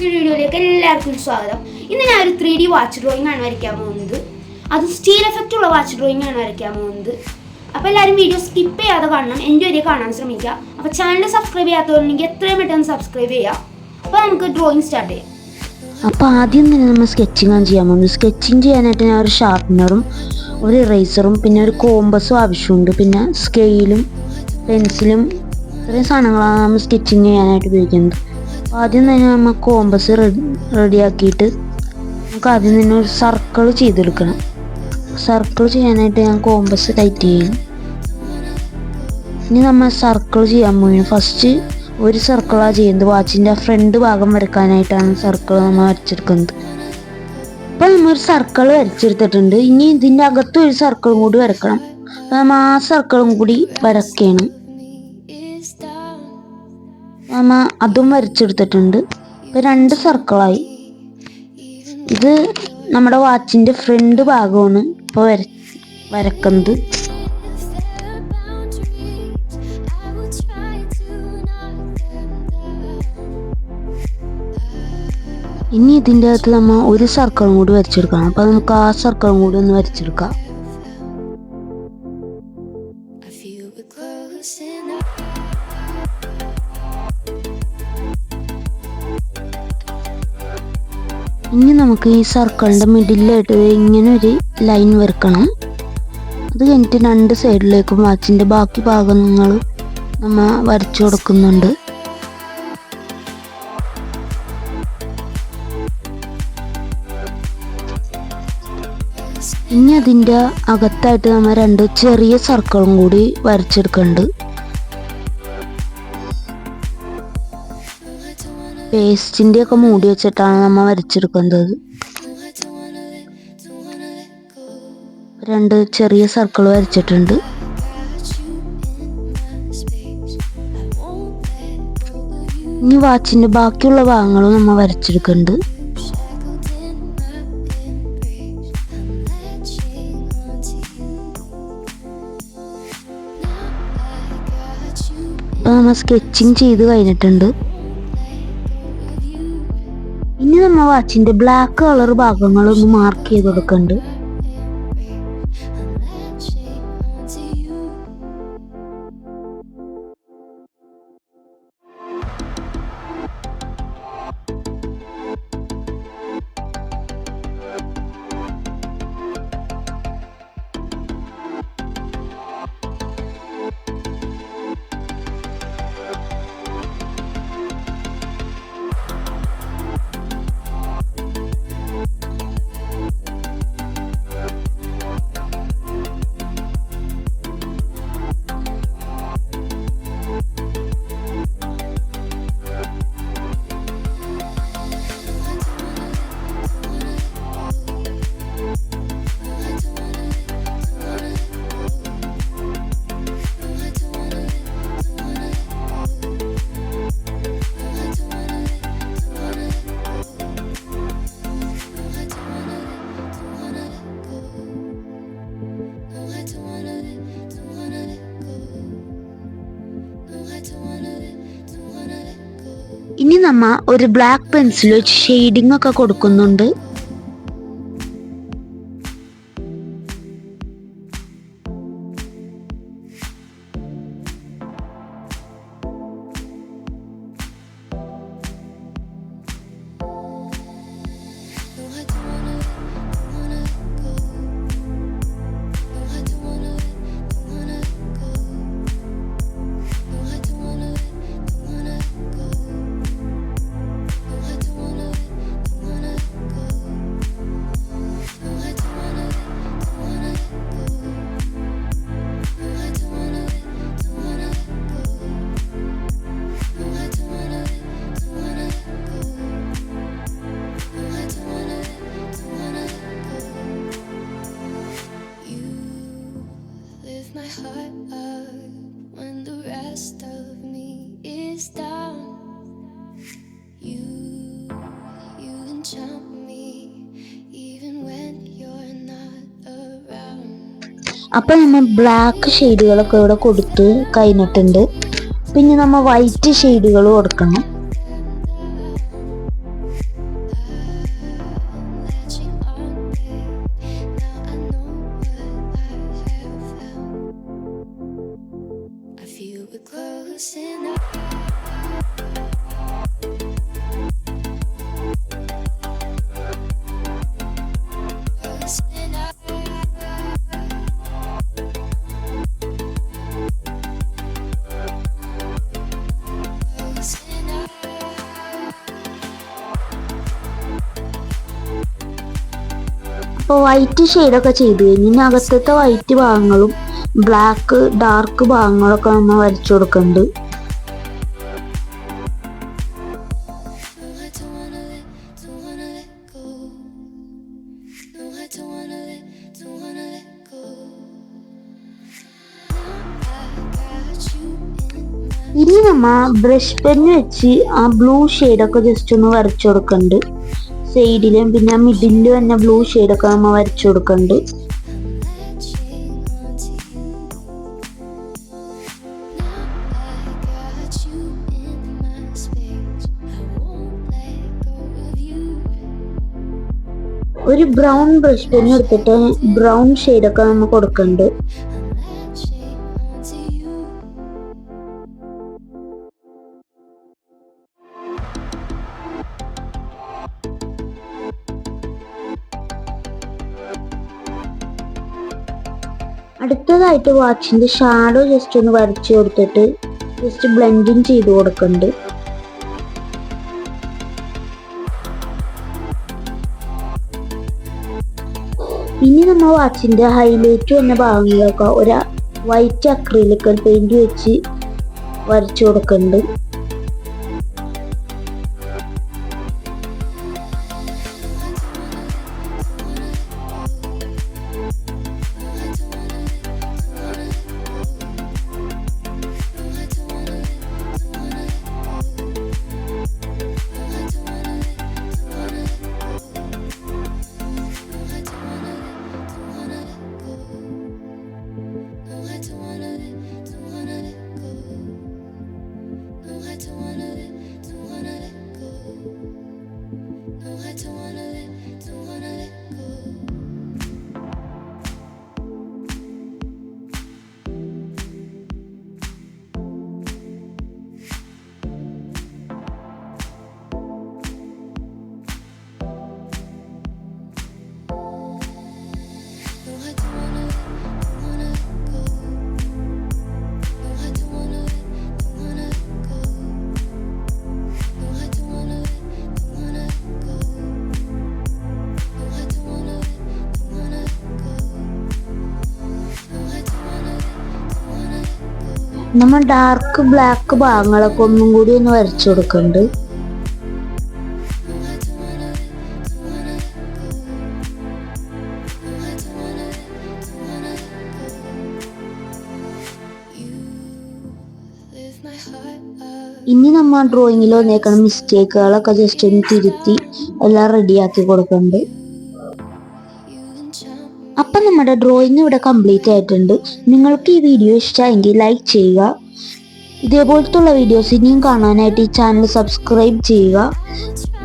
പുതിയൊരു വീഡിയോയിലേക്ക് എല്ലാവർക്കും സ്വാഗതം. ഇന്ന് ഞാൻ ഒരു 3D വാച്ച് ഡ്രോയിങ് ആണ് വരയ്ക്കാൻ പോകുന്നത്. അത് സ്റ്റീൽ എഫക്റ്റ് ഉള്ള വാച്ച് ഡ്രോയിങ് ആണ് വരയ്ക്കാൻ പോകുന്നത്. അപ്പോൾ എല്ലാവരും വീഡിയോ സ്കിപ്പ് ചെയ്യാതെ കാണണം, എൻ്റെ വരെ കാണാൻ ശ്രമിക്കുക. അപ്പോൾ ചാനൽ സബ്സ്ക്രൈബ് ചെയ്യാത്തവരുണ്ടെങ്കിൽ എത്രയും പെട്ടെന്ന് സബ്സ്ക്രൈബ് ചെയ്യുക. അപ്പോൾ നമുക്ക് ഡ്രോയിങ് സ്റ്റാർട്ട് ചെയ്യാം. അപ്പോൾ ആദ്യം തന്നെ നമ്മൾ സ്കെച്ചിങ് ആണ് ചെയ്യാൻ പോകുന്നത്. സ്കെച്ചിങ് ചെയ്യാനായിട്ട് ഞാൻ ഒരു ഷാർപ്പനറും ഒരു ഇറേസറും പിന്നെ ഒരു കോമ്പസും ആവശ്യമുണ്ട്. പിന്നെ സ്കെയിലും പെൻസിലും ഇത്രയും സാധനങ്ങളാണ് നമ്മൾ സ്കെച്ചിങ് ചെയ്യാനായിട്ട് ഉപയോഗിക്കുന്നത്. ആദ്യം തന്നെ നമ്മൾ കോമ്പസ് റെഡിയാക്കിയിട്ട് നമുക്ക് ആദ്യം തന്നെ ഒരു സർക്കിൾ ചെയ്തെടുക്കണം. സർക്കിൾ ചെയ്യാനായിട്ട് ഞാൻ കോമ്പസ് ടൈറ്റ് ചെയ്യും. ഇനി നമ്മൾ സർക്കിൾ ചെയ്യാൻ പോയി. ഫസ്റ്റ് ഒരു സർക്കിളാണ് ചെയ്യുന്നത്. വാച്ചിൻ്റെ ഫ്രണ്ട് ഭാഗം വരയ്ക്കാനായിട്ടാണ് സർക്കിൾ നമ്മൾ വരച്ചെടുക്കുന്നത്. അപ്പോൾ നമ്മൾ ഒരു സർക്കിൾ വരച്ചെടുത്തിട്ടുണ്ട്. ഇനി ഇതിൻ്റെ അകത്ത് ഒരു സർക്കിളും കൂടി വരക്കണം. അപ്പോൾ നമ്മൾ ആ സർക്കിളും കൂടി വരയ്ക്കണം. നമ്മൾ അതും വരച്ചെടുത്തിട്ടുണ്ട്. ഇപ്പോൾ 2 സർക്കിളായി. ഇത് നമ്മുടെ വാച്ചിൻ്റെ ഫ്രണ്ട് ഭാഗമാണ് ഇപ്പോൾ വരക്കുന്നത്. ഇനി ഇതിൻ്റെ അകത്ത് നമ്മൾ ഒരു സർക്കിളും കൂടി വരച്ചെടുക്കണം. അപ്പോൾ നമുക്ക് ആ സർക്കിളും കൂടി ഒന്ന് വരച്ചെടുക്കാം. ഇനി നമുക്ക് ഈ സർക്കിളിൻ്റെ മിഡിലായിട്ട് ഇങ്ങനെ ഒരു ലൈൻ വരക്കണം. അത് കഴിഞ്ഞിട്ട് 2 സൈഡിലേക്കും വാച്ചിൻ്റെ ബാക്കി ഭാഗങ്ങൾ നമ്മൾ വരച്ചു കൊടുക്കുന്നുണ്ട്. ഇനി അതിൻ്റെ അകത്തായിട്ട് നമ്മൾ 2 ചെറിയ സർക്കിളും കൂടി വരച്ചെടുക്കുന്നുണ്ട്. പേസ്റ്റിൻ്റെ ഒക്കെ മൂടി വെച്ചിട്ടാണ് നമ്മൾ വരച്ചെടുക്കുന്നത്. 2 ചെറിയ സർക്കിൾ വരച്ചിട്ടുണ്ട്. ഇനി വാച്ചിൻ്റെ ബാക്കിയുള്ള ഭാഗങ്ങളും നമ്മൾ വരച്ചെടുക്കുന്നുണ്ട്. അപ്പോൾ നമ്മൾ സ്കെച്ചിങ് ചെയ്ത് കഴിഞ്ഞിട്ടുണ്ട്. ഇനി നമ്മൾ വാച്ചിൻ്റെ ബ്ലാക്ക് കളർ ഭാഗങ്ങളൊന്ന് മാർക്ക് ചെയ്ത് കൊടുക്കുന്നുണ്ട്. ഇനി നമ്മ ഒരു ബ്ലാക്ക് പെൻസിൽ വെച്ച് ഷെയ്ഡിങ് ഒക്കെ കൊടുക്കുന്നുണ്ട്. അപ്പം നമ്മൾ ബ്ലാക്ക് ഷെയ്ഡുകളൊക്കെ ഇവിടെ കൊടുത്ത് കഴിഞ്ഞിട്ടുണ്ട്. പിന്നെ നമ്മൾ വൈറ്റ് ഷെയ്ഡുകൾ കൊടുക്കണം. അപ്പോൾ വൈറ്റ് ഷെയ്ഡൊക്കെ ചെയ്ത് കഴിഞ്ഞ് ഇനി അകത്തത്തെ വൈറ്റ് ഭാഗങ്ങളും ബ്ലാക്ക് ഡാർക്ക് ഭാഗങ്ങളൊക്കെ നമ്മൾ വരച്ചു കൊടുക്കുന്നുണ്ട്. ഇനി നമ്മ ബ്രഷ് പെന്ന് വെച്ച് ആ ബ്ലൂ ഷെയ്ഡൊക്കെ ജസ്റ്റ് ഒന്ന് വരച്ചു കൊടുക്കുന്നുണ്ട്. സൈഡിലും പിന്നെ മിഡിലും തന്നെ ബ്ലൂ ഷെയ്ഡൊക്കെ നമ്മ വരച്ചു കൊടുക്കുന്നുണ്ട്. ഒരു ബ്രൗൺ ബ്രഷ് പെൻ എടുത്തിട്ട് ബ്രൗൺ ഷെയ്ഡൊക്കെ നമ്മൾ കൊടുക്കുന്നുണ്ട്. അടുത്തതായിട്ട് വാച്ചിന്റെ ഷാഡോ ജസ്റ്റ് ഒന്ന് വരച്ചു കൊടുത്തിട്ട് ജസ്റ്റ് ബ്ലെൻഡിങ് ചെയ്ത് കൊടുക്കുന്നുണ്ട്. ഇനി നമ്മൾ വാച്ചിന്റെ ഹൈലൈറ്റ് വന്ന ഭാഗങ്ങളൊക്കെ ഒരു വൈറ്റ് അക്രിലിക് പെയിന്റ് വെച്ച് വരച്ചു കൊടുക്കുന്നുണ്ട്. നമ്മൾ ഡാർക്ക് ബ്ലാക്ക് ഭാഗങ്ങളൊക്കെ ഒന്നും കൂടി ഒന്ന് വരച്ചു കൊടുക്കുന്നുണ്ട്. ഇനി നമ്മൾ ഡ്രോയിങ്ങിൽ വന്നേക്കണ മിസ്റ്റേക്കുകളൊക്കെ ജസ്റ്റ് ഒന്ന് തിരുത്തി എല്ലാം റെഡിയാക്കി കൊടുക്കുന്നുണ്ട്. അപ്പം നമ്മുടെ ഡ്രോയിങ് ഇവിടെ കംപ്ലീറ്റ് ആയിട്ടുണ്ട്. നിങ്ങൾക്ക് ഈ വീഡിയോ ഇഷ്ടമായെങ്കിൽ ലൈക്ക് ചെയ്യുക. ഇതേപോലത്തുള്ള വീഡിയോസ് ഇനിയും കാണാനായിട്ട് ഈ ചാനൽ സബ്സ്ക്രൈബ് ചെയ്യുക.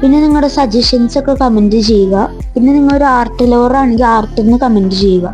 പിന്നെ നിങ്ങളുടെ സജഷൻസ് ഒക്കെ കമൻറ്റ് ചെയ്യുക. പിന്നെ നിങ്ങളൊരു ആർട്ട് ലവർ ആണെങ്കിൽ ആർട്ടിന്ന് കമൻറ്റ് ചെയ്യുക.